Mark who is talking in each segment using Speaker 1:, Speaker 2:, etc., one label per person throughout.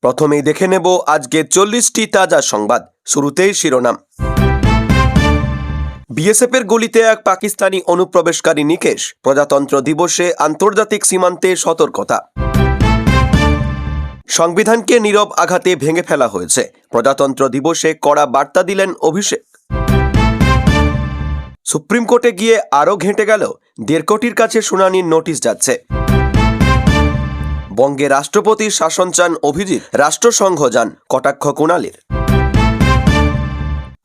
Speaker 1: প্রথমেই দেখে নেব আজকের 40টি তাজা সংবাদ। শুরুতেই শিরোনাম। বিএসএফের গুলিতে এক পাকিস্তানি অনুপ্রবেশকারী নিকেশ। প্রজাতন্ত্র দিবসে আন্তর্জাতিক সীমান্তে সতর্কতা। সংবিধানকে নীরব আঘাতে ভেঙে ফেলা হয়েছে। প্রজাতন্ত্র দিবসে কড়া বার্তা দিলেন অভিষেক। সুপ্রিম কোর্টে গিয়ে আরও ঘেঁটে গেল, 1.5 কোটির কাছে শুনানির নোটিশ যাচ্ছে। বঙ্গে রাষ্ট্রপতির শাসন চান অভিজিৎ, রাষ্ট্রসংঘ যান, কটাক্ষ কুণালের।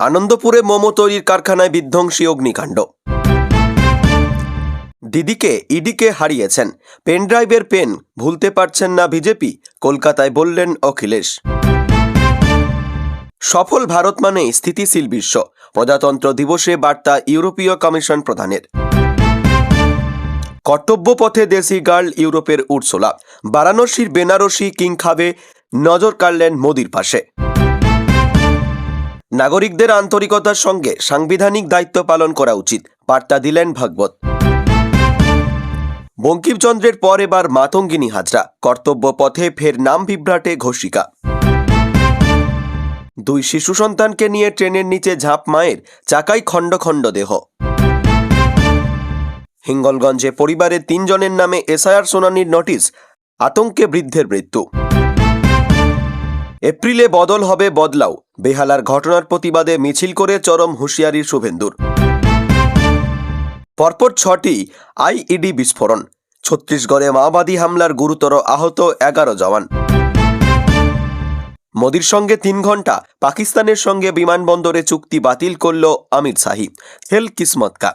Speaker 1: আনন্দপুরে মোমো তৈরির কারখানায় বিধ্বংসী অগ্নিকাণ্ড। দিদিকে ইডিকে হারিয়েছেন, পেনড্রাইভের পেন ভুলতে পারছেন না বিজেপি, কলকাতায় বললেন অখিলেশ। সফল ভারত মানেই স্থিতিশীল বিশ্ব, প্রজাতন্ত্র দিবসে বার্তা ইউরোপীয় কমিশন প্রধানের। কর্তব্য পথে দেশি গার্ল ইউরোপের উর্সুলা, বারাণসীর বেনারসি কিং খাবে নজর কাড়লেন মোদির পাশে। নাগরিকদের আন্তরিকতার সঙ্গে সাংবিধানিক দায়িত্ব পালন করা উচিত, বার্তা দিলেন ভাগবত। বঙ্কিমচন্দ্রের পর এবার মাতঙ্গিনী হাজরা, কর্তব্য পথে ফের নাম বিভ্রাটে ঘোষিকা। 2 শিশু সন্তানকে নিয়ে ট্রেনের নিচে ঝাঁপ মায়ের, চাকায় খণ্ড খণ্ড দেহ। হিঙ্গলগঞ্জে পরিবারের 3 জনের নামে এসআইআর শুনানির নোটিশ, আতঙ্কে বৃদ্ধের মৃত্যু। এপ্রিলে বদল হবে বদলাও, বেহালার ঘটনার প্রতিবাদে মিছিল করে চরম হুঁশিয়ারি শুভেন্দুর। পরপর 6টি আইইডি বিস্ফোরণ, ছত্তিশগড়ে মাওবাদী হামলার গুরুতর আহত 11 জওয়ান। মোদির সঙ্গে 3 ঘন্টা, পাকিস্তানের সঙ্গে বিমানবন্দরে চুক্তি বাতিল করল অমিত শাহী, হেল কিসমত কা।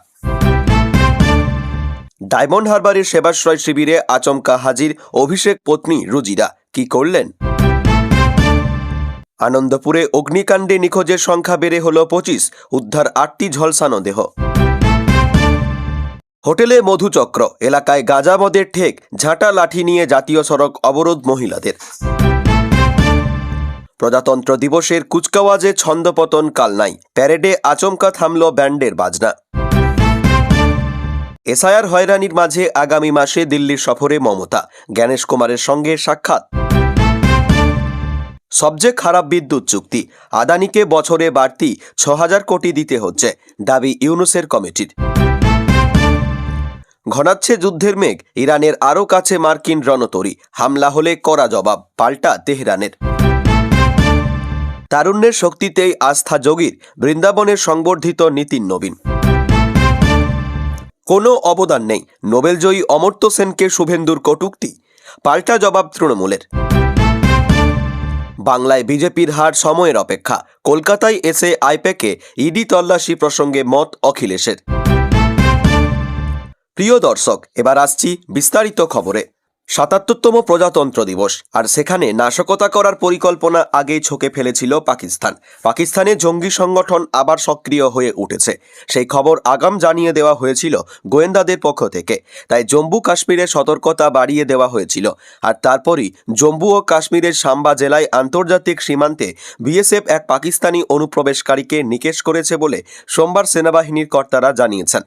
Speaker 1: ডায়মন্ড হারবারের সেবাশ্রয় শিবিরে আচমকা হাজির অভিষেক পত্নী রুজিরা, কি করলেন? আনন্দপুরে অগ্নিকাণ্ডে নিখোঁজের সংখ্যা বেড়ে হল 25, উদ্ধার 8টি ঝলসানো দেহ। হোটেলে মধুচক্র, এলাকায় গাঁজা মদের ঠেক, ঝাঁটা লাঠি নিয়ে জাতীয় সড়ক অবরোধ মহিলাদের। প্রজাতন্ত্র দিবসের কুচকাওয়াজে ছন্দপতন কাল নাই, প্যারেডে আচমকা থামল ব্যান্ডের বাজনা। এসআইআর হয়রানির মাঝে আগামী মাসে দিল্লির সফরে মমতা, জ্ঞানেশ কুমারের সঙ্গে সাক্ষাৎ। সবচেয়ে খারাপ বিদ্যুৎ চুক্তি, আদানিকে বছরে বাড়তি 6000 কোটি দিতে হচ্ছে, দাবি ইউনুসের কমিটির। ঘনাচ্ছে যুদ্ধের মেঘ, ইরানের আরও কাছে মার্কিন রণতরী, হামলা হলে কড়া জবাব, পাল্টা তেহরানের। তারুণ্যের শক্তিতেই আস্থা যোগীর, বৃন্দাবনের সংবর্ধিত নীতিন নবীন। কোনো অবদান নেই, নোবেলজয়ী অমর্ত্য সেনকে শুভেন্দুর কটূক্তি, পাল্টা জবাব তৃণমূলের। বাংলায় বিজেপির হার সময়ের অপেক্ষা, কলকাতায় এসে আইপ্যাকে ইডি তল্লাশি প্রসঙ্গে মত অখিলেশের। প্রিয় দর্শক, এবার আসছি বিস্তারিত খবরে। 77তম প্রজাতন্ত্র দিবস, আর সেখানে নাশকতা করার পরিকল্পনা আগেই ছকে ফেলেছিল পাকিস্তান। পাকিস্তানে জঙ্গি সংগঠন আবার সক্রিয় হয়ে উঠেছে, সেই খবর আগাম জানিয়ে দেওয়া হয়েছিল গোয়েন্দাদের পক্ষ থেকে। তাই জম্মু কাশ্মীরে সতর্কতা বাড়িয়ে দেওয়া হয়েছিল। আর তারপরই জম্মু ও কাশ্মীরের সাম্বা জেলায় আন্তর্জাতিক সীমান্তে বিএসএফ এক পাকিস্তানি অনুপ্রবেশকারীকে নিকেশ করেছে বলে সোমবার সেনাবাহিনীর কর্তারা জানিয়েছেন।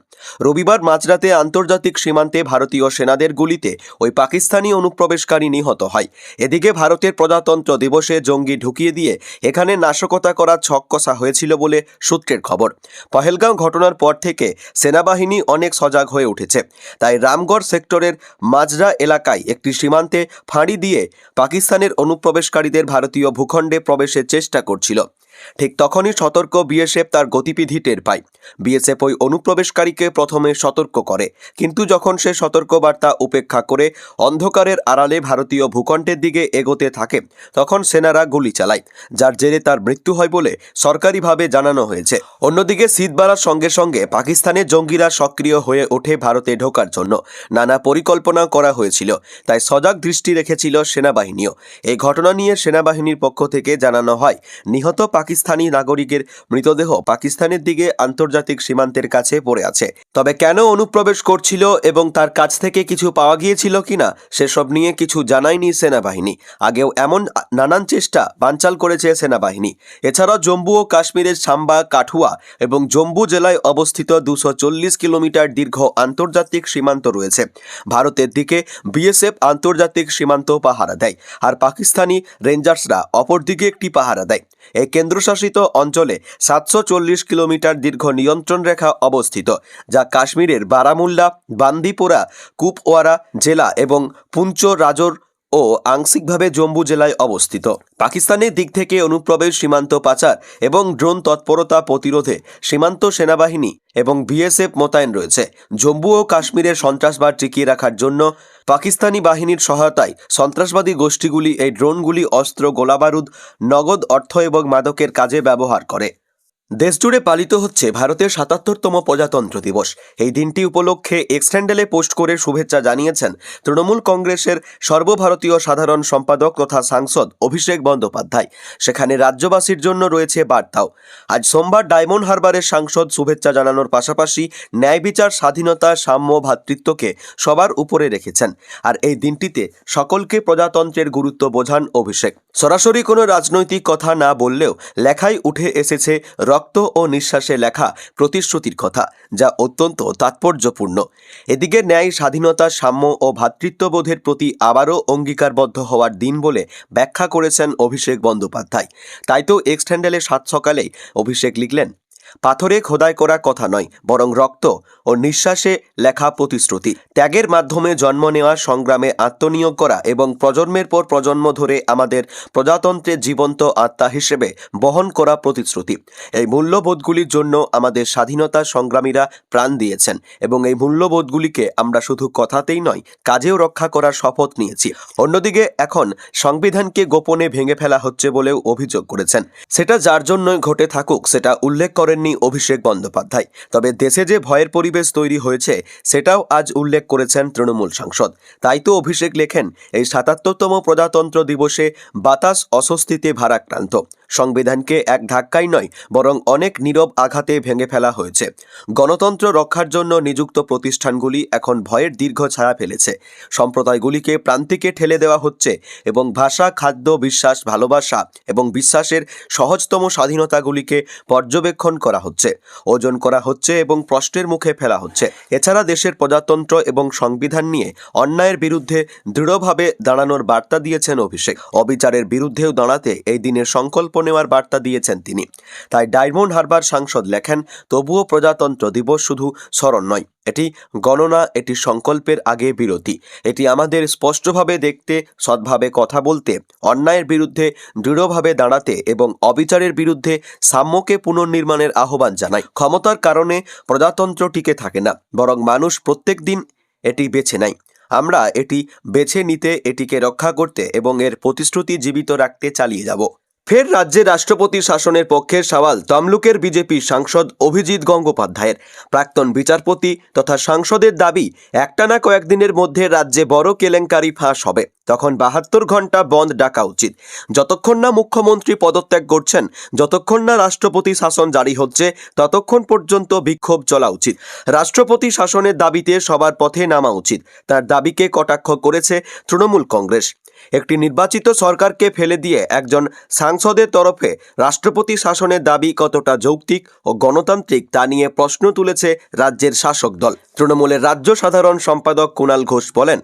Speaker 1: রবিবার মাঝরাতে আন্তর্জাতিক সীমান্তে ভারতীয় সেনাদের গুলিতে ওই পাকিস্তানি অনুপ্রবেশকারী নিহত হয়। এদিকে ভারতের প্রজাতন্ত্র দিবসে জঙ্গি ঢুকিয়ে দিয়ে এখানে নাশকতা করার ছক কষা হয়েছিল বলে সূত্রের খবর। পহেলগাঁও ঘটনার পর থেকে সেনাবাহিনী অনেক সজাগ হয়ে উঠেছে। তাই রামগড় সেক্টরের মাজরা এলাকায় একটি সীমান্তে ফাঁড়ি দিয়ে পাকিস্তানের অনুপ্রবেশকারীদের ভারতীয় ভূখণ্ডে প্রবেশের চেষ্টা করছিল। ঠিক তখনই সতর্ক বিএসএফ তার গতিবিধি টের পায়। বিএসএফ ওই অনুপ্রবেশকারীকে প্রথমে সতর্ক করে, কিন্তু যখন সে সতর্কবার্তা উপেক্ষা করে অন্ধকারের আড়ালে ভারতীয় ভূখণ্ডের দিকে এগোতে থাকে, তখন সেনারা গুলি চালায়, যার জেরে তার মৃত্যু হয় বলে সরকারিভাবে জানানো হয়েছে। অন্যদিকে শীত বাড়ার সঙ্গে সঙ্গে পাকিস্তানের জঙ্গিরা সক্রিয় হয়ে ওঠে ভারতে ঢোকার জন্য। নানা পরিকল্পনা করা হয়েছিল, তাই সজাগ দৃষ্টি রেখেছিল সেনাবাহিনীও। এই ঘটনা নিয়ে সেনাবাহিনীর পক্ষ থেকে জানানো হয়, নিহত পাকিস্তানি নাগরিকের মৃতদেহ পাকিস্তানের দিকে আন্তর্জাতিক সীমান্তের কাছে পড়ে আছে। তবে কেন অনুপ্রবেশ করছিল এবং তার কাছ থেকে কিছু পাওয়া গিয়েছিল কিনা সেসব নিয়ে কিছু জানায়নি সেনাবাহিনী। আগেও এমন নানান চেষ্টা বানচাল করেছে সেনাবাহিনী। এছাড়াও জম্মু ও কাশ্মীরের সাম্বা, কাঠুয়া এবং জম্মু জেলায় অবস্থিত 240 কিলোমিটার দীর্ঘ আন্তর্জাতিক সীমান্ত রয়েছে। ভারতের দিকে বিএসএফ আন্তর্জাতিক সীমান্ত পাহারা দেয়, আর পাকিস্তানি রেঞ্জার্সরা অপরদিকে একটি পাহারা দেয়। এই কেন্দ্রশাসিত অঞ্চলে 740 কিলোমিটার দীর্ঘ নিয়ন্ত্রণ রেখা অবস্থিত, যা কাশ্মীরের বারামুল্লা, বান্দিপোরা, কুপওয়ারা জেলা এবং পুঞ্চ, রাজোর ও আংশিকভাবে জম্মু জেলায় অবস্থিত। পাকিস্তানের দিক থেকে অনুপ্রবেশ, সীমান্ত পাচার এবং ড্রোন তৎপরতা প্রতিরোধে সীমান্ত সেনাবাহিনী এবং বিএসএফ মোতায়েন রয়েছে। জম্মু ও কাশ্মীরের সন্ত্রাসবাদ টিকিয়ে রাখার জন্য পাকিস্তানি বাহিনীর সহায়তায় সন্ত্রাসবাদী গোষ্ঠীগুলি এই ড্রোনগুলি অস্ত্র, গোলাবারুদ, নগদ অর্থ এবং মাদকের কাজে ব্যবহার করে। দেশজুড়ে পালিত হচ্ছে ভারতের ৭৭তম প্রজাতন্ত্র দিবস। এই দিনটি উপলক্ষে এক্স হ্যান্ডেলে পোস্ট করে শুভেচ্ছা জানিয়েছেন তৃণমূল কংগ্রেসের সর্বভারতীয় সাধারণ সম্পাদক তথা সাংসদ অভিষেক বন্দ্যোপাধ্যায়। সেখানে রাজ্যবাসীর জন্য রয়েছে বার্তাও। আজ সোমবার ডায়মন্ড হারবারের সাংসদ শুভেচ্ছা জানানোর পাশাপাশি ন্যায় বিচার, স্বাধীনতা, সাম্য, ভ্রাতৃত্বকে সবার উপরে রেখেছেন। আর এই দিনটিতে সকলকে প্রজাতন্ত্রের গুরুত্ব বোঝান অভিষেক। সরাসরি কোনো রাজনৈতিক কথা না বললেও লেখায় উঠে এসেছে রক্ত ও নিঃশ্বাসে লেখা প্রতিশ্রুতির কথা, যা অত্যন্ত তাৎপর্যপূর্ণ। এদিকে ন্যায়, স্বাধীনতা, সাম্য ও ভ্রাতৃত্ববোধের প্রতি আবারও অঙ্গীকারবদ্ধ হওয়ার দিন বলে ব্যাখ্যা করেছেন অভিষেক বন্দ্যোপাধ্যায়। তাই তো এক্স হ্যান্ডেলে সাত সকালেই অভিষেক লিখলেন, পাথরে খোদাই করা কথা নয়, বরং রক্ত ও নিঃশ্বাসে লেখা প্রতিশ্রুতি। ত্যাগের মাধ্যমে জন্ম নেওয়া, সংগ্রামে আত্মনিয়োগ করা এবং প্রজন্মের পর প্রজন্ম ধরে আমাদের প্রজাতন্ত্রের জীবন্ত আত্মা হিসেবে বহন করা প্রতিশ্রুতি। এই মূল্যবোধগুলির জন্য আমাদের স্বাধীনতা সংগ্রামীরা প্রাণ দিয়েছেন এবং এই মূল্যবোধগুলিকে আমরা শুধু কথাতেই নয়, কাজেও রক্ষা করার শপথ নিয়েছি। অন্যদিকে এখন সংবিধানকে গোপনে ভেঙে ফেলা হচ্ছে বলেও অভিযোগ করেছেন। সেটা যার জন্যই ঘটে থাকুক, সেটা উল্লেখ করেননি অভিষেক বন্দ্যোপাধ্যায়। তবে দেশে যে ভয়ের পরিবেশ তৈরি হয়েছে সেটাও আজ উল্লেখ করেছেন তৃণমূল সাংসদ। তাই তো অভিষেক লেখেন, এই ৭৭তম প্রজাতন্ত্র দিবসে বাতাস অস্বস্তিতে ভারাক্রান্ত। সংবিধানকে এক ধাক্কাই নয়, বরং অনেক নীরব আঘাতে ভেঙে ফেলা হয়েছে। গণতন্ত্র রক্ষার জন্য নিযুক্ত প্রতিষ্ঠানগুলি এখন ভয়ের দীর্ঘ ছায়া ফেলেছে। সম্প্রদায়গুলিকে প্রান্তিকে ঠেলে দেওয়া হচ্ছে এবং ভাষা, খাদ্য, বিশ্বাস, ভালোবাসা এবং বিশ্বাসের সহজতম স্বাধীনতাগুলিকে পর্যবেক্ষণ করা হচ্ছে, ওজন করা হচ্ছে এবং প্রশ্নের মুখে ফেলা হচ্ছে। এছাড়া দেশের প্রজাতন্ত্র এবং সংবিধান নিয়ে অন্যায়ের বিরুদ্ধে দৃঢ়ভাবে দাঁড়ানোর বার্তা দিয়েছেন অভিষেক। অবিচারের বিরুদ্ধেও দাঁড়াতে এই দিনের সংকল্প নেওয়ার বার্তা দিয়েছেন তিনি। তাই ডায়মন্ড হারবার সাংসদ লেখেন, তবুও প্রজাতন্ত্র দিবস শুধু স্মরণ নয়, এটি গণনা, এটি সংকল্পের আগে বিরতি। এটি আমাদের স্পষ্টভাবে দেখতে, সৎভাবে কথা বলতে, অন্যায়ের বিরুদ্ধে দৃঢ়ভাবে দাঁড়াতে এবং অবিচারের বিরুদ্ধে সাম্যকে পুনর্নির্মাণের আহ্বান জানায়। ক্ষমতার কারণে প্রজাতন্ত্র টিকে থাকে না, বরং মানুষ প্রত্যেক দিন এটি বেছে নেয়। আমরা এটি বেছে নিতে, এটিকে রক্ষা করতে এবং এর প্রতিশ্রুতি জীবিত রাখতে চালিয়ে যাব। ফের রাজ্যে রাষ্ট্রপতি শাসনের পক্ষে সওয়াল তমলুকের বিজেপি সাংসদ অভিজিৎ গঙ্গোপাধ্যায়ের। প্রাক্তন বিচারপতি তথা সাংসদের দাবি, একটানা কয়েকদিনের মধ্যে রাজ্যে বড় কেলেঙ্কারি ফাঁস হবে, তখন 72 ঘন্টা বন্ধ ডাকা উচিত। যতক্ষণ না মুখ্যমন্ত্রী পদত্যাগ করছেন, যতক্ষণ না রাষ্ট্রপতি শাসন জারি হচ্ছে, ততক্ষণ পর্যন্ত বিক্ষোভ চলা উচিত। রাষ্ট্রপতি শাসনের দাবিতে সবার পথে নামা উচিত। তার দাবিকে কটাক্ষ করেছে তৃণমূল কংগ্রেস। একটি নির্বাচিত সরকারকে ফেলে দিয়ে একজন সাংসদের তরফে রাষ্ট্রপতি শাসনের দাবি কতটা যৌক্তিক ও গণতান্ত্রিক তা নিয়ে প্রশ্ন তুলেছে রাজ্যের শাসক দল। তৃণমূলের রাজ্য সাধারণ সম্পাদক কুণাল ঘোষ বলেন,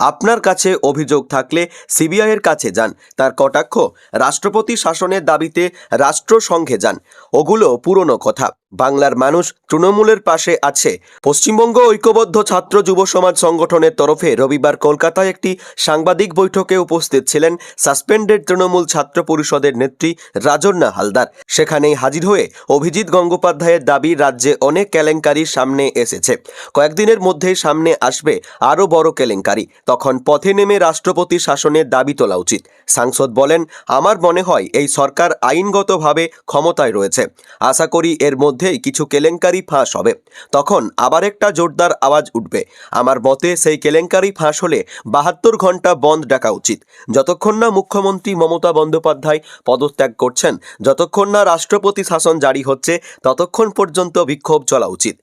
Speaker 1: আপনার কাছে অভিযোগ থাকলে সিবিআইয়ের কাছে যান। তার কটাক্ষ, রাষ্ট্রপতি শাসনের দাবিতে রাষ্ট্রসংঘে যান, ওগুলো পুরনো কথা। বাংলার মানুষ তৃণমূলের পাশে আছে। পশ্চিমবঙ্গ ঐক্যবদ্ধ ছাত্র যুব সমাজ সংগঠনের তরফে রবিবার কলকাতায় একটি সাংবাদিক বৈঠকে উপস্থিত ছিলেন সাসপেন্ডেড তৃণমূল ছাত্র পরিষদের নেত্রী রাজন্না হালদার। সেখানেই হাজির হয়ে অভিজিৎ গঙ্গোপাধ্যায়ের দাবি, রাজ্যে অনেক কেলেঙ্কারি সামনে এসেছে, কয়েকদিনের মধ্যেই সামনে আসবে আরও বড় কেলেঙ্কারি, তখন পথে নেমে রাষ্ট্রপতি শাসনের দাবি তোলা উচিত। সাংসদ বলেন, আমার মনে হয় এই সরকার আইনগতভাবে ক্ষমতায় রয়েছে। আশা করি এর মধ্যে মধ্যেই কিছু কেলেঙ্কারি ফাঁস হবে, তখন আবার একটা জোরদার আওয়াজ উঠবে। আমার মতে সেই কেলেঙ্কারি ফাঁস হলে 72 ঘন্টা বন্ধ ডাকা উচিত। যতক্ষণ না মুখ্যমন্ত্রী মমতা বন্দ্যোপাধ্যায় পদত্যাগ করছেন, যতক্ষণ না রাষ্ট্রপতি শাসন জারি হচ্ছে, ততক্ষণ পর্যন্ত বিক্ষোভ চলা উচিত।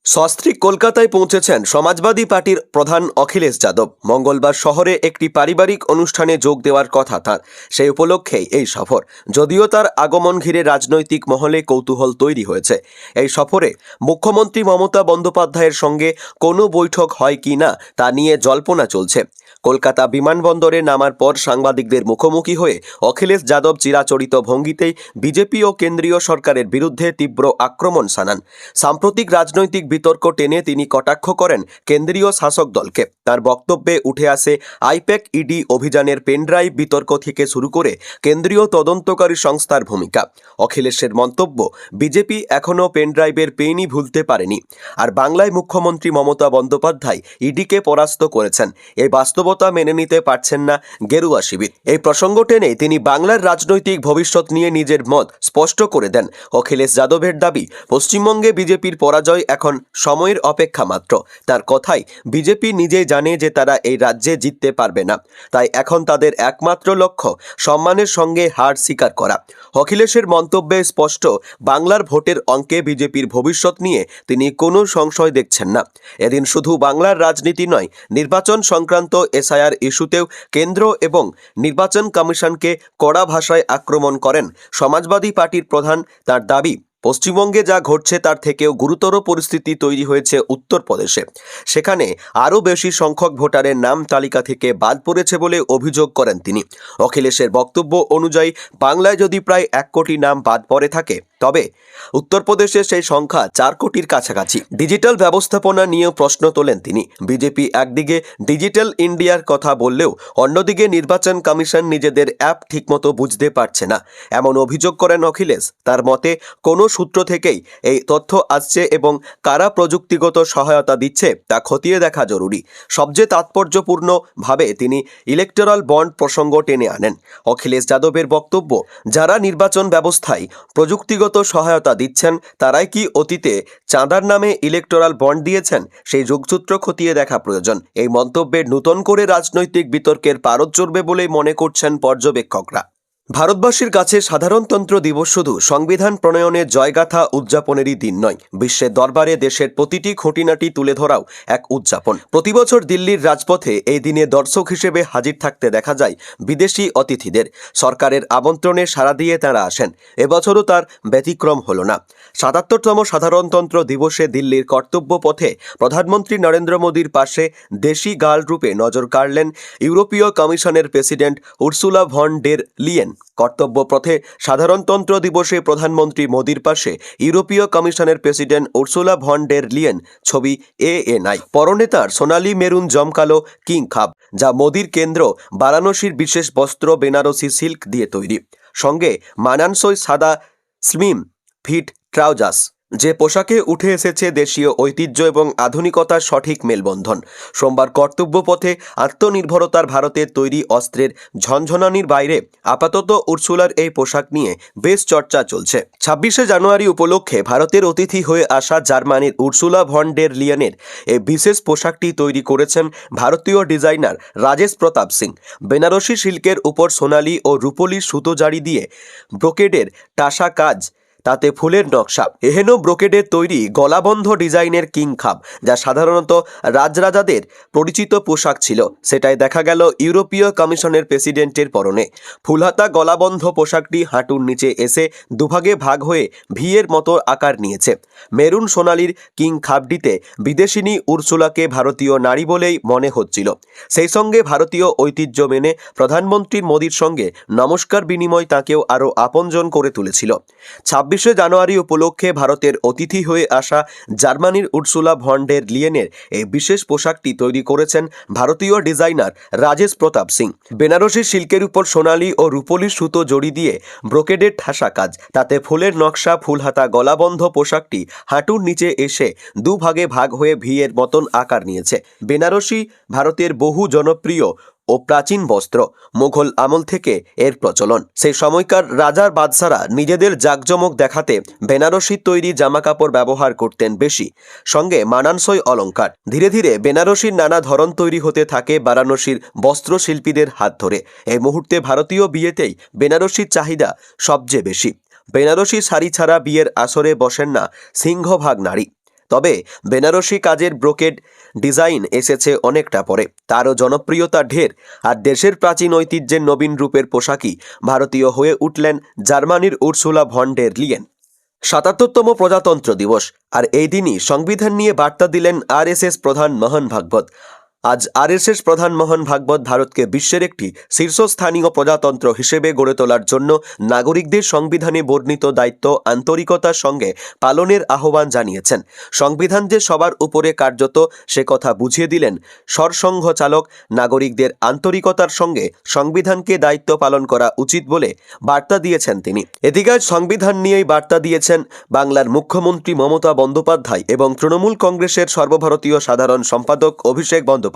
Speaker 1: সস্ত্রী কলকাতায় পৌঁছেছেন সমাজবাদী পার্টির প্রধান অখিলেশ যাদব। মঙ্গলবার শহরে একটি পারিবারিক অনুষ্ঠানে যোগ দেওয়ার কথা তাঁর। সেই উপলক্ষেই এই সফর। যদিও তার আগমন ঘিরে রাজনৈতিক মহলে কৌতূহল তৈরি হয়েছে। এই সফরে মুখ্যমন্ত্রী মমতা বন্দ্যোপাধ্যায়ের সঙ্গে কোনো বৈঠক হয় কি না তা নিয়ে জল্পনা চলছে। কলকাতা বিমানবন্দরে নামার পর সাংবাদিকদের মুখোমুখি হয়ে অখিলেশ যাদব চিরাচরিত ভঙ্গিতেই বিজেপি ও কেন্দ্রীয় সরকারের বিরুদ্ধে তীব্র আক্রমণ শানান। সাম্প্রতিক রাজনৈতিক বিতর্ক টেনে তিনি কটাক্ষ করেন কেন্দ্রীয় শাসক দলকে। তার বক্তব্যে উঠে আসে আইপ্যাক ইডি অভিযানের পেনড্রাইভ বিতর্ক থেকে শুরু করে কেন্দ্রীয় তদন্তকারী সংস্থার ভূমিকা। অখিলেশের মন্তব্য, বিজেপি এখনও পেনড্রাইভের পেইনই ভুলতে পারেনি। আর বাংলায় মুখ্যমন্ত্রী মমতা বন্দ্যোপাধ্যায় ইডিকে পরাস্ত করেছেন। এই বাস্তবতা মেনে নিতে পারছেন না গেরুয়া শিবির। এই প্রসঙ্গ টেনে তিনি বাংলার রাজনৈতিক ভবিষ্যৎ নিয়ে নিজের মত স্পষ্ট করে দেন। অখিলেশ যাদবের দাবি, পশ্চিমবঙ্গে বিজেপির পরাজয় এখন সময়ের অপেক্ষা মাত্র। তার কথায়, বিজেপি নিজেই জানে যে তারা এই রাজ্যে জিততে পারবে না, তাই এখন তাদের একমাত্র লক্ষ্য সম্মানের সঙ্গে হার স্বীকার করা। অখিলেশের মন্তব্যে স্পষ্ট, বাংলার ভোটের অঙ্কে বিজেপির ভবিষ্যৎ নিয়ে তিনি কোনো সংশয় দেখছেন না। এদিন শুধু বাংলার রাজনীতি নয়, নির্বাচন সংক্রান্ত এসআইআর ইস্যুতেও কেন্দ্র এবং নির্বাচন কমিশনকে কড়া ভাষায় আক্রমণ করেন সমাজবাদী পার্টির প্রধান। তার দাবি, পশ্চিমবঙ্গে যা ঘটছে তার থেকেও গুরুতর পরিস্থিতি তৈরি হয়েছে উত্তরপ্রদেশে। সেখানে আরও বেশি সংখ্যক ভোটারের নাম তালিকা থেকে বাদ পড়েছে বলে অভিযোগ করেন তিনি। অখিলেশের বক্তব্য অনুযায়ী বাংলায় যদি প্রায় 1 কোটি নাম বাদ পড়ে থাকে, তবে উত্তরপ্রদেশে সেই সংখ্যা 4 কোটির কাছাকাছি। ডিজিটাল ব্যবস্থাপনা নিয়েও প্রশ্ন তোলেন তিনি। বিজেপি একদিকে ডিজিটাল ইন্ডিয়ার কথা বললেও অন্যদিকে নির্বাচন কমিশন নিজেদের অ্যাপ ঠিকমতো বুঝতে পারছে না, এমন অভিযোগ করেন অখিলেশ। তার মতে, কোনো সূত্র থেকেই এই তথ্য আসছে এবং কারা প্রযুক্তিগত সহায়তা দিচ্ছে তা খতিয়ে দেখা জরুরি। সবচেয়ে তাৎপর্যপূর্ণভাবে তিনি ইলেকটোরাল বন্ড প্রসঙ্গ টেনে আনেন। অখিলেশ যাদবের বক্তব্য, যারা নির্বাচন ব্যবস্থায় প্রযুক্তিগত সহায়তা দিচ্ছেন তারাই কি অতীতে চাঁদার নামে ইলেকটোরাল বন্ড দিয়েছেন? সেই যোগসূত্র খতিয়ে দেখা প্রয়োজন। এই মন্তব্যে নতুন করে রাজনৈতিক বিতর্কের পারদ চড়বে বলেই মনে করছেন পর্যবেক্ষকরা। ভারতবাসীর কাছে সাধারণতন্ত্র দিবস শুধু সংবিধান প্রণয়নের জয়গাথা উদযাপনেরই দিন নয়, বিশ্বের দরবারে দেশের প্রতিটি খুঁটিনাটি তুলে ধরাও এক উদযাপন। প্রতিবছর দিল্লির রাজপথে এই দিনে দর্শক হিসেবে হাজির থাকতে দেখা যায় বিদেশি অতিথিদের। সরকারের আমন্ত্রণে সাড়া দিয়ে তাঁরা আসেন। এবছরও তার ব্যতিক্রম হল না। ৭৭তম সাধারণতন্ত্র দিবসে দিল্লির কর্তব্য পথে প্রধানমন্ত্রী নরেন্দ্র মোদীর পাশে দেশি গার্ল রূপে নজর কাড়লেন ইউরোপীয় কমিশনের president Ursula von der Leyen. কর্তব্য পথে সাধারণতন্ত্র দিবসে প্রধানমন্ত্রী মোদীর পাশে ইউরোপীয় কমিশনের president Ursula von der Leyen, ছবি ANI। পরনে তাঁর সোনালী মেরুন জমকালো কিং খাব, যা মোদীর কেন্দ্র বারাণসীর বিশেষ বস্ত্র বেনারসি সিল্ক দিয়ে তৈরি। সঙ্গে মানানসই সাদা স্লিম ফিট ট্রাউজার্স, যে পোশাকে উঠে এসেছে দেশীয় ঐতিহ্য এবং আধুনিকতার সঠিক মেলবন্ধন। সোমবার কর্তব্য পথে আত্মনির্ভরতার ভারতের তৈরি অস্ত্রের ঝনঝনানির বাইরে আপাতত উর্সুলার এই পোশাক নিয়ে বেশ চর্চা চলছে। 26শে জানুয়ারি উপলক্ষে ভারতের অতিথি হয়ে আসা জার্মানির উর্সুলা ভন ডের লিয়েনের এই বিশেষ পোশাকটি তৈরি করেছেন ভারতীয় ডিজাইনার রাজেশ প্রতাপ সিং। বেনারসি সিল্কের উপর সোনালি ও রূপলি সুতো জারি দিয়ে ব্রোকেডের টাসা কাজ, তাতে ফুলের নকশা। এহেন ব্রোকেডের তৈরি গলাবন্ধ ডিজাইনের কিং খাব, যা সাধারণত রাজরাজাদের পরিচিত পোশাক ছিল, সেটাই দেখা গেল ইউরোপীয় কমিশনের প্রেসিডেন্টের পরনে। ফুলহাতা গলাবন্ধ পোশাকটি হাঁটুর নিচে এসে দুভাগে ভাগ হয়ে ভিয়ের মতো আকার নিয়েছে। মেরুন সোনালির কিং খাবটিতে বিদেশিনী উর্সুলাকে ভারতীয় নারী বলেই মনে হচ্ছিল। সেই সঙ্গে ভারতীয় ঐতিহ্য মেনে প্রধানমন্ত্রী মোদীর সঙ্গে নমস্কার বিনিময় তাঁকেও আরও আপনজন করে তুলেছিল। 26শে জানুয়ারি উপলক্ষে ভারতের অতিথি হয়ে আসা জার্মানির উর্সুলা ভন ডের লিয়েনের এই বিশেষ পোশাকটি তৈরি করেছেন ভারতীয় ডিজাইনার রাজেশ প্রতাপ সিং। বেনারসি সিল্কের উপর সোনালি ও রূপলি সুতো জড়ি দিয়ে ব্রোকেডের ঠাসা কাজ, তাতে ফুলের নকশা। ফুলহাতা গলাবন্ধ পোশাকটি হাঁটুর নিচে এসে দুভাগে ভাগ হয়ে ভিয়ের মতন আকার নিয়েছে। বেনারসি ভারতের বহু জনপ্রিয় ও প্রাচীন বস্ত্র। মুঘল আমল থেকে এর প্রচলন। সেই সময়কার রাজার বাদশারা নিজেদের জাঁকজমক দেখাতে বেনারসির তৈরি জামাকাপড় ব্যবহার করতেন বেশি, সঙ্গে মানানসই অলংকার। ধীরে ধীরে বেনারসির নানা ধরন তৈরি হতে থাকে বারাণসীর বস্ত্রশিল্পীদের হাত ধরে। এই মুহূর্তে ভারতীয় বিয়েতেই বেনারসির চাহিদা সবচেয়ে বেশি। বেনারসি শাড়ি ছাড়া বিয়ের আসরে বসেন না সিংহভাগ নারী। তবে বেনারসি কাজের ব্রোকেড ডিজাইন এসেছে অনেকটা পরে, তারও জনপ্রিয়তা ঢের। আর দেশের প্রাচীন ঐতিহ্যের নবীন রূপের পোশাকই ভারতীয় হয়ে উঠলেন জার্মানির উর্সুলা ভন ডের লিয়েন। ৭৭তম প্রজাতন্ত্র দিবস, আর এই দিনই সংবিধান নিয়ে বার্তা দিলেন আরএসএস প্রধান মোহন ভাগবত। আজ আরএসএস প্রধান মোহন ভাগবত ভারতকে বিশ্বের একটি শীর্ষস্থানীয় প্রজাতন্ত্র হিসেবে গড়ে তোলার জন্য নাগরিকদের সংবিধানে বর্ণিত দায়িত্ব আন্তরিকতার সঙ্গে পালনের আহ্বান জানিয়েছেন। সংবিধান যে সবার উপরে কার্যত, সে কথা বুঝিয়ে দিলেন সরসংঘ চালক। নাগরিকদের আন্তরিকতার সঙ্গে সংবিধানকে দায়িত্ব পালন করা উচিত বলে বার্তা দিয়েছেন তিনি। এদিকে আজ সংবিধান নিয়েই বার্তা দিয়েছেন বাংলার মুখ্যমন্ত্রী মমতা বন্দ্যোপাধ্যায় এবং তৃণমূল কংগ্রেসের সর্বভারতীয় সাধারণ সম্পাদক অভিষেক বন্দ্যোপাধ্যায়।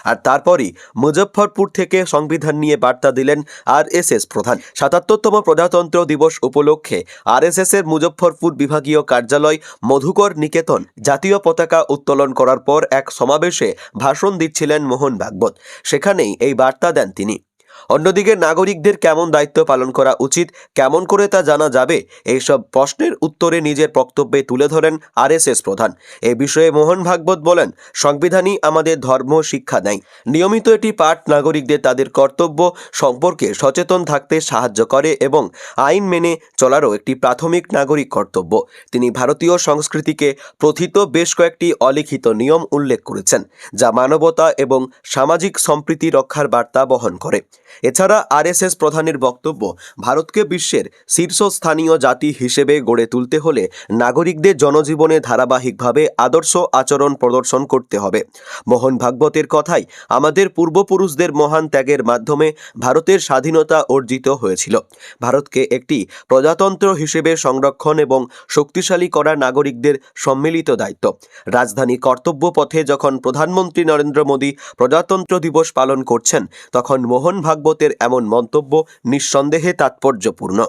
Speaker 1: আর তারপরই মুজফ্ফরপুর থেকে সংবিধান নিয়ে বার্তা দিলেন আরএসএস প্রধান। ৭৭তম প্রজাতন্ত্র দিবস উপলক্ষে আরএসএস এর মুজফ্ফরপুর বিভাগীয় কার্যালয় মধুকর নিকেতন জাতীয় পতাকা উত্তোলন করার পর এক সমাবেশে ভাষণ দিচ্ছিলেন মোহন ভাগবত। সেখানেই এই বার্তা দেন তিনি। অন্যদিকে নাগরিকদের কেমন দায়িত্ব পালন করা উচিত, কেমন করে তা জানা যাবে, এইসব প্রশ্নের উত্তরে নিজের বক্তব্যে তুলে ধরেন আরএসএস প্রধান। এই বিষয়ে মোহন ভাগবত বলেন, সংবিধানই আমাদের ধর্ম শিক্ষা দেয়। নিয়মিত এটি পাঠ নাগরিকদের তাদের কর্তব্য সম্পর্কে সচেতন থাকতে সাহায্য করে এবং আইন মেনে চলারও একটি প্রাথমিক নাগরিক কর্তব্য। তিনি ভারতীয় সংস্কৃতিকে প্রথিত বেশ কয়েকটি অলিখিত নিয়ম উল্লেখ করেছেন, যা মানবতা এবং সামাজিক সম্প্রীতি রক্ষার বার্তা বহন করে। এছাড়া আরএসএস প্রধানের বক্তব্য, ভারতকে বিশ্বের শীর্ষস্থানীয় জাতি হিসেবে গড়ে তুলতে হলে নাগরিকদের জনজীবনে ধারাবাহিকভাবে আদর্শ আচরণ প্রদর্শন করতে হবে। মোহন ভাগবতের কথাই, আমাদের পূর্বপুরুষদের মহান ত্যাগের মাধ্যমে ভারতের স্বাধীনতা অর্জিত হয়েছিল। ভারতকে একটি প্রজাতন্ত্র হিসেবে সংরক্ষণ এবং শক্তিশালী করা নাগরিকদের সম্মিলিত দায়িত্ব। রাজধানী কর্তব্য পথে যখন প্রধানমন্ত্রী নরেন্দ্র মোদী প্রজাতন্ত্র দিবস পালন করছেন, তখন মোহন ভাগবতের এমন মন্তব্য নিঃসন্দেহে তাৎপর্যপূর্ণ।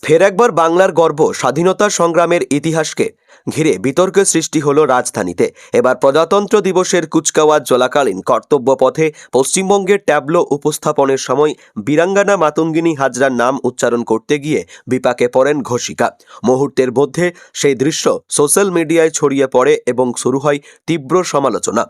Speaker 1: ফের একবার বাংলার গর্ব স্বাধীনতা সংগ্রামের ইতিহাসকে ঘিরে বিতর্কের সৃষ্টি হলো রাজধানীতে। এবার প্রজাতন্ত্র দিবসের কুচকাওয়াজ চলাকালীন কর্তব্য পথে পশ্চিমবঙ্গের ট্যাবলো উপস্থাপনের সময় বীরাঙ্গানা মাতঙ্গিনী হাজরার নাম উচ্চারণ করতে গিয়ে বিপাকে পড়েন ঘোষিকা। মুহূর্তের মধ্যে সেই দৃশ্য সোশ্যাল মিডিয়ায় ছড়িয়ে পড়ে এবং শুরু হয় তীব্র সমালোচনা।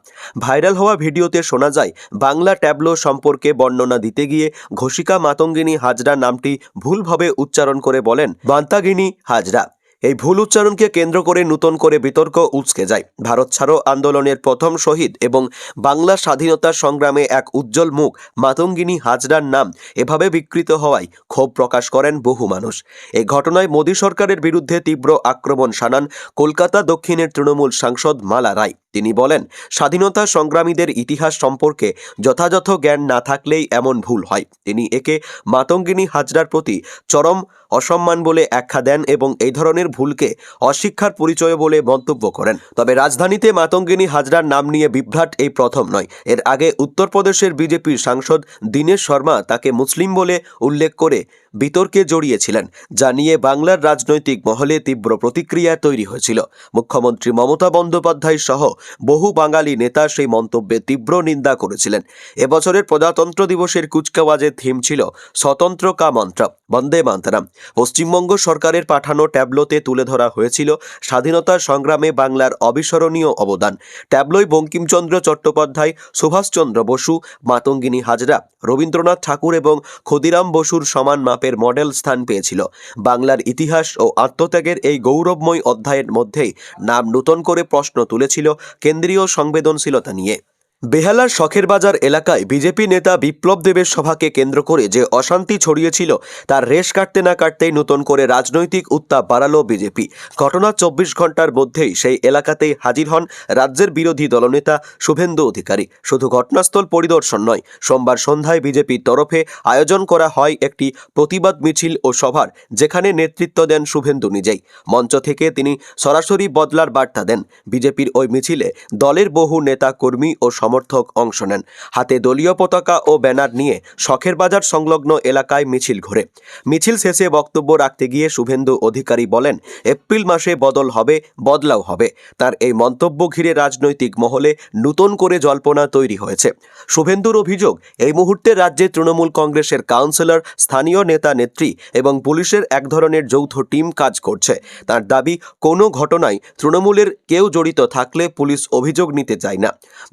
Speaker 1: ভাইরাল হওয়া ভিডিওতে শোনা যায়, বাংলা ট্যাবলো সম্পর্কে বর্ণনা দিতে গিয়ে ঘোষিকা মাতঙ্গিনী হাজরা নামটি ভুলভাবে উচ্চারণ করে বলেন বান্তাগিনী হাজরা। এই ভুল উচ্চারণকে কেন্দ্র করে নতুন করে বিতর্ক উচকে যায়। ভারত ছাড়ো আন্দোলনের প্রথম শহীদ এবং বাংলা স্বাধীনতা সংগ্রামে এক উজ্জ্বল মুখ মাতঙ্গিনী হাজরার নাম এভাবে বিকৃত হওয়ায় ক্ষোভ প্রকাশ করেন বহু মানুষ। এই ঘটনায় মোদী সরকারের বিরুদ্ধে তীব্র আক্রমণ শানান কলকাতা দক্ষিণের তৃণমূল সাংসদ মালা রায়। তিনি বলেন, স্বাধীনতা সংগ্রামীদের ইতিহাস সম্পর্কে যথাযথ জ্ঞান না থাকলেই এমন ভুল হয়। তিনি একে মাতঙ্গিনী হাজরার প্রতি চরম অসম্মান বলে আখ্যা দেন এবং এই ধরনের ভুলকে অশিক্ষার পরিচয় বলে মন্তব্য করেন। তবে রাজধানীতে মাতঙ্গিনী হাজরার নাম নিয়ে বিভ্রাট এই প্রথম নয়। এর আগে উত্তরপ্রদেশের বিজেপির সাংসদ দীনেশ শর্মা তাকে মুসলিম বলে উল্লেখ করে বিতর্কে জড়িয়েছিলেন, যা নিয়ে বাংলার রাজনৈতিক মহলে তীব্র প্রতিক্রিয়া তৈরি হয়েছিল। মুখ্যমন্ত্রী মমতা বন্দ্যোপাধ্যায় সহ বহু বাঙালি নেতা সেই মন্তব্যে তীব্র নিন্দা করেছিলেন। এবছরের প্রজাতন্ত্র দিবসের কুচকাওয়াজের থিম ছিল স্বতন্ত্র কা মন্ত্র বন্দে মাতরম। পশ্চিমবঙ্গ সরকারের পাঠানো ট্যাবলোতে তুলে ধরা হয়েছিল স্বাধীনতা সংগ্রামে বাংলার অবিস্মরণীয় অবদান। ট্যাবলোয় বঙ্কিমচন্দ্র চট্টোপাধ্যায়, সুভাষচন্দ্র বসু, মাতঙ্গিনী হাজরা, রবীন্দ্রনাথ ঠাকুর এবং ক্ষুদিরাম বসুর সমান মাপের মডেল স্থান পেয়েছিল। বাংলার ইতিহাস ও আত্মত্যাগের এই গৌরবময় অধ্যায়ের মধ্যেই নাম নূতন করে প্রশ্ন তুলেছিল কেন্দ্রীয় সংবেদনশীলতা নিয়ে। বেহালার শখের বাজার এলাকায় বিজেপি নেতা বিপ্লব দেবের সভাকে কেন্দ্র করে যে অশান্তি ছড়িয়েছিল, তার রেশ কাটতে না কাটতেই নতুন করে রাজনৈতিক উত্তাপ বাড়ালো বিজেপি। ঘটনার ২৪ ঘন্টার মধ্যেই সেই এলাকাতেই হাজির হন রাজ্যের বিরোধী দলনেতা শুভেন্দু অধিকারী। শুধু ঘটনাস্থল পরিদর্শন নয়, সোমবার সন্ধ্যায় বিজেপির তরফে আয়োজন করা হয় একটি প্রতিবাদ মিছিল ও সভার, যেখানে নেতৃত্ব দেন শুভেন্দু নিজেই। মঞ্চ থেকে তিনি সরাসরি বদলার বার্তা দেন। বিজেপির ওই মিছিলে দলের বহু নেতা কর্মী ও সমর্থক অংশ নেন। হাতে দলীয় পতাকা ও ব্যানার নিয়ে শখের বাজার সংলগ্ন এলাকায় মিছিল ঘোরে। মিছিল শেষে বক্তব্য রাখতে গিয়ে শুভেন্দু অধিকারী বলেন, এপ্রিল মাসে বদল হবে, বদলাও হবে। তার এই মন্তব্য ঘিরে রাজনৈতিক মহলে নতুন করে জল্পনা তৈরি হয়েছে। শুভেন্দুর অভিযোগ, এই মুহূর্তে রাজ্যে তৃণমূল কংগ্রেসের কাউন্সিলর, স্থানীয় নেতা নেত্রী এবং পুলিশের এক ধরনের যৌথ টিম কাজ করছে। তার দাবি, কোনো ঘটনায় তৃণমূলের কেউ জড়িত থাকলে পুলিশ অভিযোগ নিতে চায় না।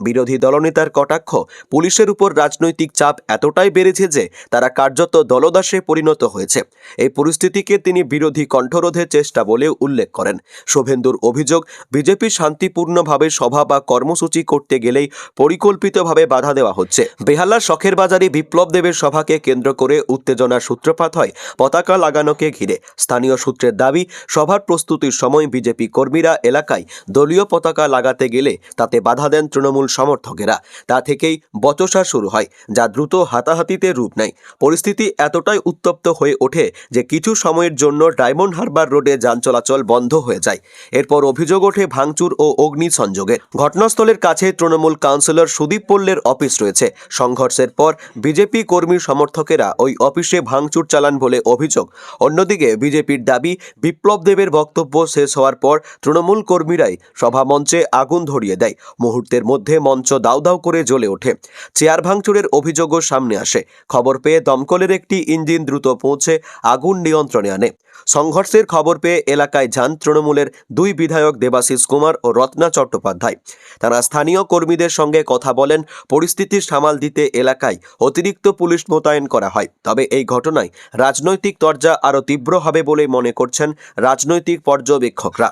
Speaker 1: বিরোধী দলনেতার কটাক্ষ, পুলিশের উপর রাজনৈতিক চাপ এতটাই বেড়েছে যে তারা কার্যত দলদাসে পরিণত হয়েছে। এই পরিস্থিতিকে তিনি বিরোধী কণ্ঠরোধের চেষ্টা বলেও উল্লেখ করেন। শুভেন্দুর অভিযোগ, বিজেপি শান্তিপূর্ণভাবে সভা বা কর্মসূচি করতে গেলেই পরিকল্পিতভাবে বাধা দেওয়া হচ্ছে। বেহালার শখের বাজারে বিপ্লব দেবের সভাকে কেন্দ্র করে উত্তেজনার সূত্রপাত হয় পতাকা লাগানোকে ঘিরে। স্থানীয় সূত্রের দাবি, সভার প্রস্তুতির সময় বিজেপি কর্মীরা এলাকায় দলীয় পতাকা লাগাতে গেলে তাতে বাধা দেন তৃণমূল সমর্থকেরা। তা থেকেই বচসা শুরু হয়, যা দ্রুত হাতাহাতিতে রূপ নেয়। পরিস্থিতি এতটাই উত্তপ্ত হয়ে ওঠে যে কিছু সময়ের জন্য ডায়মন্ড হারবার রোডে যান চলাচল বন্ধ হয়ে যায়। এরপর অভিযোগ ওঠে ভাঙচুর ও অগ্নিসংযোগের। ঘটনাস্থলের কাছে তৃণমূল কাউন্সিলর সুদীপ পল্লের অফিস রয়েছে। সংঘর্ষের পর বিজেপি কর্মী সমর্থকেরা ওই অফিসে ভাঙচুর চালান বলে অভিযোগ। অন্যদিকে বিজেপির দাবি, বিপ্লব দেবের বক্তব্য শেষ হওয়ার পর তৃণমূল কর্মীরাই সভামঞ্চে আগুন ধরিয়ে দেয়। মুহূর্তের মধ্যে মঞ্চ দাউ দাউ করে জ্বলে ওঠে। চেয়ার ভাঙচুরের অভিযোগও সামনে আসে। খবর পেয়ে দমকলের একটি ইঞ্জিন দ্রুত পৌঁছে আগুন নিয়ন্ত্রণে আনে। সংঘর্ষের খবর পেয়ে এলাকায় যান তৃণমূলের দুই বিধায়ক দেবাশিস কুমার ও রত্না চট্টোপাধ্যায়। তারা স্থানীয় কর্মীদের সঙ্গে কথা বলেন। পরিস্থিতি সামাল দিতে এলাকায় অতিরিক্ত পুলিশ মোতায়েন করা হয়। তবে এই ঘটনায় রাজনৈতিক তরজা আরও তীব্র হবে বলে মনে করছেন রাজনৈতিক পর্যবেক্ষকরা।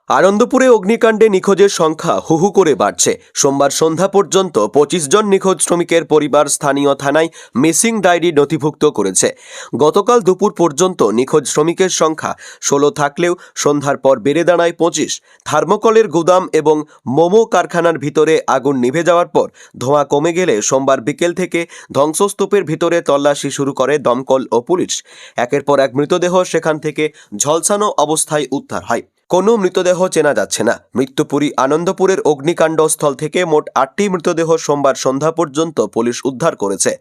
Speaker 1: আনন্দপুরে অগ্নিকাণ্ডে নিখোঁজের সংখ্যা হু হু করে বাড়ছে। সোমবার সন্ধ্যা পর্যন্ত 25 জন নিখোঁজ শ্রমিকের পরিবার স্থানীয় থানায় মিসিং ডায়েরি নথিভুক্ত করেছে। গতকাল দুপুর পর্যন্ত নিখোঁজ শ্রমিকের সংখ্যা 16 থাকলেও সন্ধ্যার পর বেড়ে দাঁড়ায় 25। থার্মোকলের গুদাম এবং মোমো কারখানার ভিতরে আগুন নিভে যাওয়ার পর ধোঁয়া কমে গেলে সোমবার বিকেল থেকে ধ্বংসস্তূপের ভিতরে তল্লাশি শুরু করে দমকল ও পুলিশ। একের পর এক মৃতদেহ সেখান থেকে ঝলসানো অবস্থায় উদ্ধার হয়। কোনো মৃতদেহ চেনা যাচ্ছে না। মৃত্যুপুরী আনন্দপুরের অগ্নিকাণ্ডস্থল থেকে মোট 8টি মৃতদেহ সোমবার সন্ধ্যা পর্যন্ত পুলিশ উদ্ধার করেছে।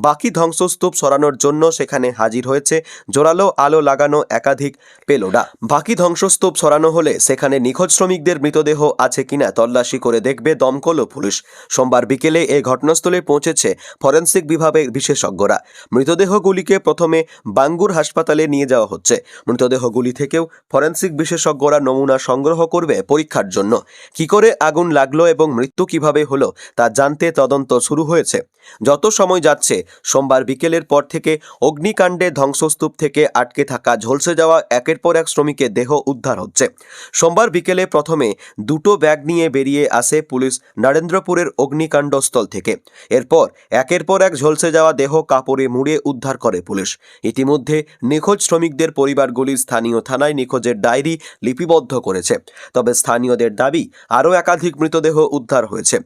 Speaker 1: বাকি ধ্বংসস্তূপ সরানোর জন্য সেখানে হাজির হয়েছে জোরালো আলো লাগানো একাধিক পেলোডা। বাকি ধ্বংসস্তূপ সরানো হলে সেখানে নিখোঁজ শ্রমিকদের মৃতদেহ আছে কিনা তল্লাশি করে দেখবে দমকল ও পুলিশ। সোমবার বিকেলে এই ঘটনাস্থলে পৌঁছেছে ফরেনসিক বিভাগের বিশেষজ্ঞরা। মৃতদেহগুলিকে প্রথমে বাঙ্গুর হাসপাতালে নিয়ে যাওয়া হচ্ছে। মৃতদেহগুলি থেকেও ফরেনসিক বিশেষজ্ঞরা নমুনা সংগ্রহ করবে পরীক্ষার জন্য। কি করে আগুন লাগলো এবং মৃত্যু কিভাবে হলো তা জানতে তদন্ত শুরু হয়েছে। যত সময় যাচ্ছে সোমবার বিকেলের পর থেকে অগ্নিকাণ্ডে ধ্বংসস্তূপ থেকে আটকে থাকা ঝলসে যাওয়া একের পর এক শ্রমিকের দেহ উদ্ধার হচ্ছে। সোমবার বিকেলে প্রথমে 2টো ব্যাগ নিয়ে বেরিয়ে আসে পুলিশ নরেন্দ্রপুরের অগ্নিকাণ্ডস্থল থেকে। এরপর একের পর এক ঝলসে যাওয়া দেহ কাপড়ে মুড়ে উদ্ধার করে পুলিশ। ইতিমধ্যে নিখোঁজ শ্রমিকদের পরিবারগুলি স্থানীয় থানায় নিখোঁজের ডায়েরি লিপিবদ্ধ করেছে। তবে স্থানীয়দের দাবি, আরও একাধিক মৃতদেহ উদ্ধার হয়েছে।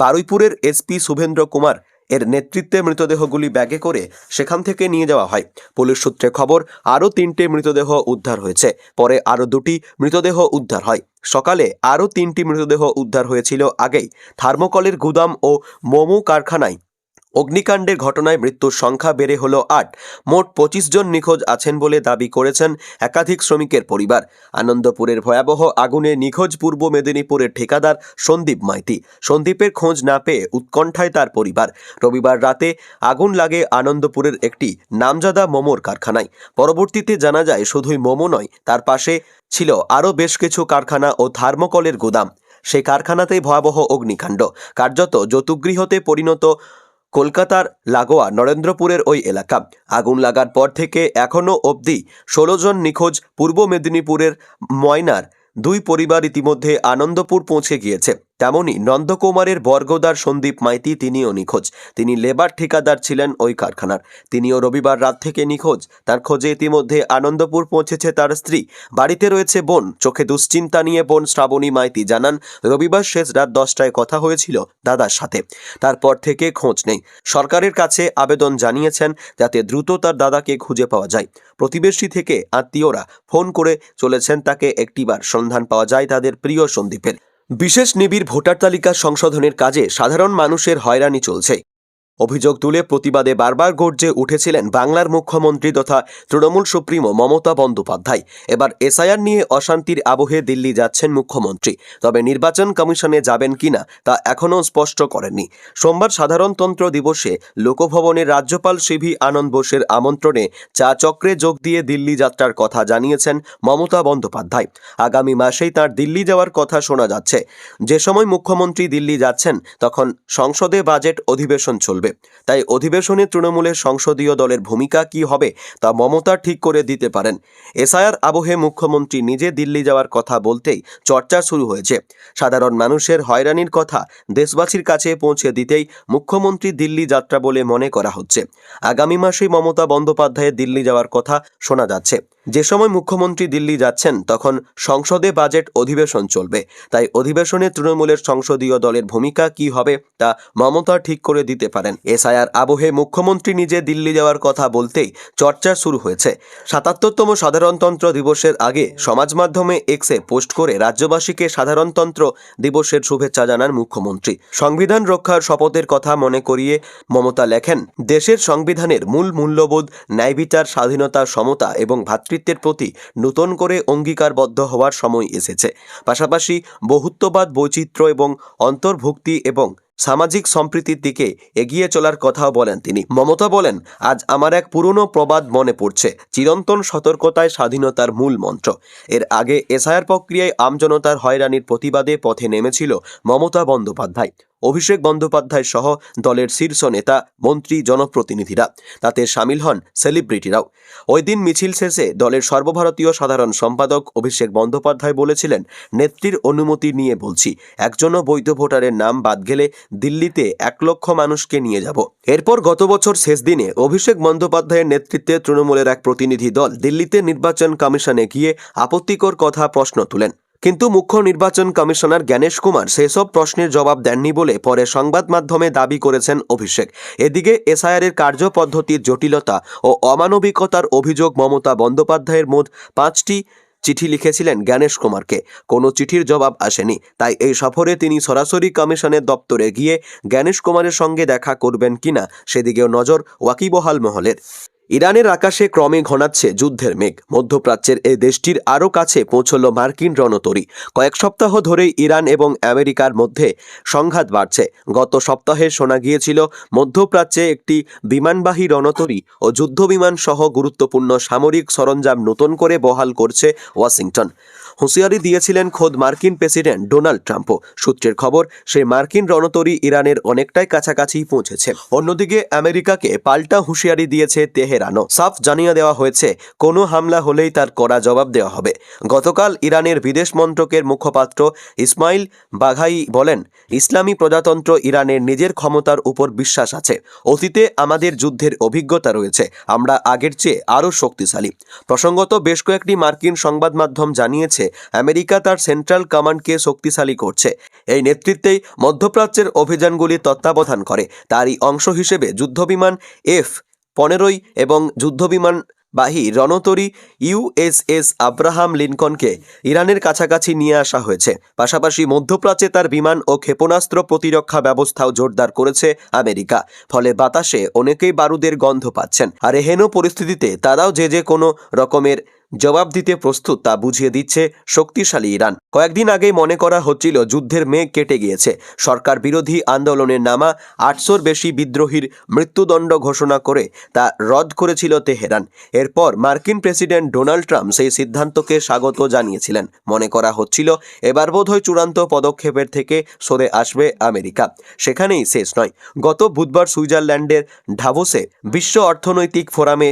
Speaker 1: বারুইপুরের এসপি শুভেন্দ্র কুমার এর নেতৃত্বে মৃতদেহগুলি ব্যাগে করে সেখান থেকে নিয়ে যাওয়া হয়। পুলিশ সূত্রে খবর, আরও 3টে মৃতদেহ উদ্ধার হয়েছে। পরে আরও 2টি মৃতদেহ উদ্ধার হয়। সকালে আরও 3টি মৃতদেহ উদ্ধার হয়েছিল আগেই। থার্মোকলের গুদাম ও মোমো কারখানায় অগ্নিকাণ্ডের ঘটনায় মৃত্যুর সংখ্যা বেড়ে হল 8। মোট 25 জন নিখোঁজ আছেন বলে দাবি করেছেন একাধিক শ্রমিকের পরিবার। আনন্দপুরের ভয়াবহ আগুনে নিখোঁজ পূর্ব মেদিনীপুরের ঠিকাদার সন্দীপ মাইতি। সন্দীপের খোঁজ না পেয়ে উৎকণ্ঠায় তার পরিবার। রবিবার রাতে আগুন লাগে আনন্দপুরের একটি নামজাদা মোমোর কারখানায়। পরবর্তীতে জানা যায় শুধুই মোমো নয়, তার পাশে ছিল আরও বেশ কিছু কারখানা ও থার্মোকলের গুদাম। সেই কারখানাতেই ভয়াবহ অগ্নিকাণ্ড। কার্যত যৌতুগৃহতে পরিণত কলকাতার লাগোয়া নরেন্দ্রপুরের ওই এলাকা। আগুন লাগার পর থেকে এখনও অবধি 16 জন নিখোঁজ। পূর্ব মেদিনীপুরের ময়নার 2 পরিবার ইতিমধ্যে আনন্দপুর পৌঁছে গিয়েছে। তেমনি নন্দকুমারের বর্গদার সন্দীপ মাইতি, তিনিও নিখোঁজ। তিনি লেবার ঠিকাদার ছিলেন ওই কারখানার। তিনিও রবিবার রাত থেকে নিখোঁজ। তার খোঁজে ইতিমধ্যে আনন্দপুর পৌঁছেছে তার স্ত্রী। বাড়িতে রয়েছে বোন। চোখে দুশ্চিন্তা নিয়ে বোন শ্রাবণী মাইতি জানান, রবিবার শেষ রাত 10টায় কথা হয়েছিল দাদার সাথে। তারপর থেকে খোঁজ নেই। সরকারের কাছে আবেদন জানিয়েছেন যাতে দ্রুত তার দাদাকে খুঁজে পাওয়া যায়। প্রতিবেশী থেকে আত্মীয়রা ফোন করে চলেছেন তাকে একটিবার সন্ধান পাওয়া যায় তাদের প্রিয় সন্দীপের। বিশেষ নিবিড় ভোটার তালিকা সংশোধনের কাজে সাধারণ মানুষের হয়রানি চলছে। অভিযোগ তুলে প্রতিবাদে বারবার গর্জে উঠেছিলেন বাংলার মুখ্যমন্ত্রী তথা তৃণমূল সুপ্রিমো মমতা বন্দ্যোপাধ্যায়। এবার এসআইআর নিয়ে অশান্তির আবহে দিল্লি যাচ্ছেন মুখ্যমন্ত্রী, তবে নির্বাচন কমিশনে যাবেন কিনা তা এখনও স্পষ্ট করেননি। সোমবার সাধারণতন্ত্র দিবসে লোকভবনের রাজ্যপাল সিভি আনন্দ বোসের আমন্ত্রণে চা চক্রে যোগ দিয়ে দিল্লি যাত্রার কথা জানিয়েছেন মমতা বন্দ্যোপাধ্যায়। আগামী মাসেই তাঁর দিল্লি যাওয়ার কথা শোনা যাচ্ছে। যে সময় মুখ্যমন্ত্রী দিল্লি যাচ্ছেন তখন সংসদে বাজেট অধিবেশন চলবে, তাই অধিবেশনে তৃণমূলের সংসদীয় দলের ভূমিকা কি হবে তা মমতা ঠিক করে দিতে পারেন। এসআইআর আবহে মুখ্যমন্ত্রী নিজে দিল্লি যাওয়ার কথা বলতেই চর্চা শুরু হয়েছে। সাধারণ মানুষের হয়রানির কথা দেশবাসীর কাছে পৌঁছে দিতেই মুখ্যমন্ত্রী দিল্লি যাত্রা বলে মনে করা হচ্ছে। আগামী মাসেই মমতা বন্দ্যোপাধ্যায়ের দিল্লি যাওয়ার কথা শোনা যাচ্ছে। যে সময় মুখ্যমন্ত্রী দিল্লি যাচ্ছেন তখন সংসদে বাজেট অধিবেশন চলবে, তাই অধিবেশনে তৃণমূলের সংসদীয় দলের ভূমিকা কি হবে তা মমতা ঠিক করে দিতে পারেন। এসআইআর আবহে মুখ্যমন্ত্রী নিজে দিল্লি যাওয়ার কথা বলতেই চর্চা শুরু হয়েছে। ৭৭তম সাধারণতন্ত্র দিবসের আগে সমাজ মাধ্যমে এক্সে পোস্ট করে রাজ্যবাসীকে সাধারণতন্ত্র দিবসের শুভেচ্ছা জানান মুখ্যমন্ত্রী। সংবিধান রক্ষার শপথের কথা মনে করিয়ে মমতা লেখেন, দেশের সংবিধানের মূল মূল্যবোধ ন্যায়বিচার, স্বাধীনতা, সমতা এবং ভ্রাতৃত্বের প্রতি নতুন করে অঙ্গীকারবদ্ধ হওয়ার সময় এসেছে। পাশাপাশি বহুত্ববাদ, বৈচিত্র্য এবং অন্তর্ভুক্তি এবং সামাজিক সম্প্রীতির দিকে এগিয়ে চলার কথাও বলেন তিনি। মমতা বলেন, আজ আমার এক পুরনো প্রবাদ মনে পড়ছে, চিরন্তন সতর্কতায় স্বাধীনতার মূল মন্ত্র। এর আগে এসআইআর প্রক্রিয়ায় আমজনতার হয়রানির প্রতিবাদে পথে নেমেছিল মমতা বন্দ্যোপাধ্যায়, অভিষেক বন্দ্যোপাধ্যায় সহ দলের শীর্ষ নেতা, মন্ত্রী, জনপ্রতিনিধিরা। তাতে সামিল হন সেলিব্রিটিরাও। ওই দিন মিছিল শেষে দলের সর্বভারতীয় সাধারণ সম্পাদক অভিষেক বন্দ্যোপাধ্যায় বলেছিলেন, নেত্রীর অনুমতি নিয়ে বলছি, একজনও বৈধ ভোটারের নাম বাদ গেলে দিল্লিতে ১ লক্ষ মানুষকে নিয়ে যাব। এরপর গত বছর শেষ দিনে অভিষেক বন্দ্যোপাধ্যায়ের নেতৃত্বে তৃণমূলের এক প্রতিনিধি দল দিল্লিতে নির্বাচন কমিশনে গিয়ে আপত্তিকর কথা প্রশ্ন তুলেন। কিন্তু মুখ্য নির্বাচন কমিশনার জ্ঞানেশ কুমার সেসব প্রশ্নের জবাব দেননি বলে পরে সংবাদ মাধ্যমে দাবি করেছেন অভিষেক। এদিকে এসআইআরের কার্যপদ্ধতির জটিলতা ও অমানবিকতার অভিযোগ মমতা বন্দ্যোপাধ্যায়ের মোট ৫টি চিঠি লিখেছিলেন জ্ঞানেশ কুমারকে। কোনো চিঠির জবাব আসেনি, তাই এই সফরে তিনি সরাসরি কমিশনের দপ্তরে গিয়ে জ্ঞানেশ কুমারের সঙ্গে দেখা করবেন কিনা সেদিকেও নজর ওয়াকিবহাল মহলের। ইরানের আকাশে ক্রমে ঘনাচ্ছে যুদ্ধের মেঘ। মধ্যপ্রাচ্যের এই দেশটির আরও কাছে পৌঁছল মার্কিন রণতরী। কয়েক সপ্তাহ ধরেই ইরান এবং আমেরিকার মধ্যে সংঘাত বাড়ছে। গত সপ্তাহে শোনা গিয়েছিল মধ্যপ্রাচ্যে একটি বিমানবাহী রণতরী ও যুদ্ধবিমান সহ গুরুত্বপূর্ণ সামরিক সরঞ্জাম নতুন করে বহাল করছে ওয়াশিংটন। হুঁশিয়ারি দিয়েছিলেন খোদ মার্কিন প্রেসিডেন্ট ডোনাল্ড ট্রাম্পও। সূত্রের খবর, সেই মার্কিন রণতরী ইরানের অনেকটাই কাছাকাছি পৌঁছেছে। অন্যদিকে আমেরিকাকে পাল্টা হুঁশিয়ারি দিয়েছে তেহরানও। সাফ জানিয়ে দেওয়া হয়েছে, কোনো হামলা হলেই তার কড়া জবাব দেওয়া হবে। গতকাল ইরানের বিদেশ মন্ত্রকের মুখপাত্র ইসমাইল বাঘাই বলেন, ইসলামী প্রজাতন্ত্র ইরানের নিজের ক্ষমতার উপর বিশ্বাস আছে। অতীতে আমাদের যুদ্ধের অভিজ্ঞতা রয়েছে, আমরা আগের চেয়ে আরও শক্তিশালী। প্রসঙ্গত, বেশ কয়েকটি মার্কিন সংবাদ মাধ্যম জানিয়েছে আমেরিকা তার সেন্ট্রাল কমান্ডকে শক্তিশালী করছে। এই নেতৃত্বেই মধ্যপ্রাচ্যের অভিযানগুলি তত্ত্বাবধান করে। তারই অংশ হিসেবে যুদ্ধবিমান F-15 এবং যুদ্ধবিমানবাহী রণতরী USS আব্রাহাম লিঙ্কনকে ইরানের কাছাকাছি নিয়ে আসা হয়েছে। পাশাপাশি মধ্যপ্রাচ্যে তার বিমান ও ক্ষেপণাস্ত্র প্রতিরক্ষা ব্যবস্থাও জোরদার করেছে আমেরিকা। ফলে বাতাসে অনেকেই বারুদের গন্ধ পাচ্ছেন। আর এহেন পরিস্থিতিতে তারাও যে কোনো রকমের জবাব দিতে প্রস্তুত, তা বুঝিয়ে দিচ্ছে শক্তিশালী ইরান। কয়েকদিন আগেই মনে করা হচ্ছিল যুদ্ধের মেঘ কেটে গিয়েছে। সরকার বিরোধী আন্দোলনের নামা ৮০০র বেশি বিদ্রোহীর মৃত্যুদণ্ড ঘোষণা করে তা রদ করেছিল তেহরান। এরপর মার্কিন প্রেসিডেন্ট ডোনাল্ড ট্রাম্প সেই সিদ্ধান্তকে স্বাগত জানিয়েছিলেন। মনে করা হচ্ছিল এবার বোধহয় চূড়ান্ত পদক্ষেপের থেকে সরে আসবে আমেরিকা। সেখানেই শেষ নয়। গত বুধবার সুইজারল্যান্ডের ডাভোসে বিশ্ব অর্থনৈতিক ফোরামে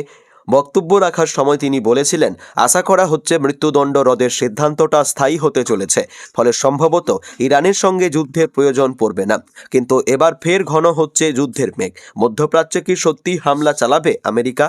Speaker 1: বক্তব্য রাখার সময় তিনি বলেছিলেন, আশা করা হচ্ছে মৃত্যুদণ্ড রদের সিদ্ধান্তটা স্থায়ী হতে চলেছে। ফলে সম্ভবত ইরানের সঙ্গে যুদ্ধের প্রয়োজন পড়বে না। কিন্তু এবার ফের ঘন হচ্ছে যুদ্ধের মেঘ। মধ্যপ্রাচ্যে কি সত্যি হামলা চালাবে আমেরিকা?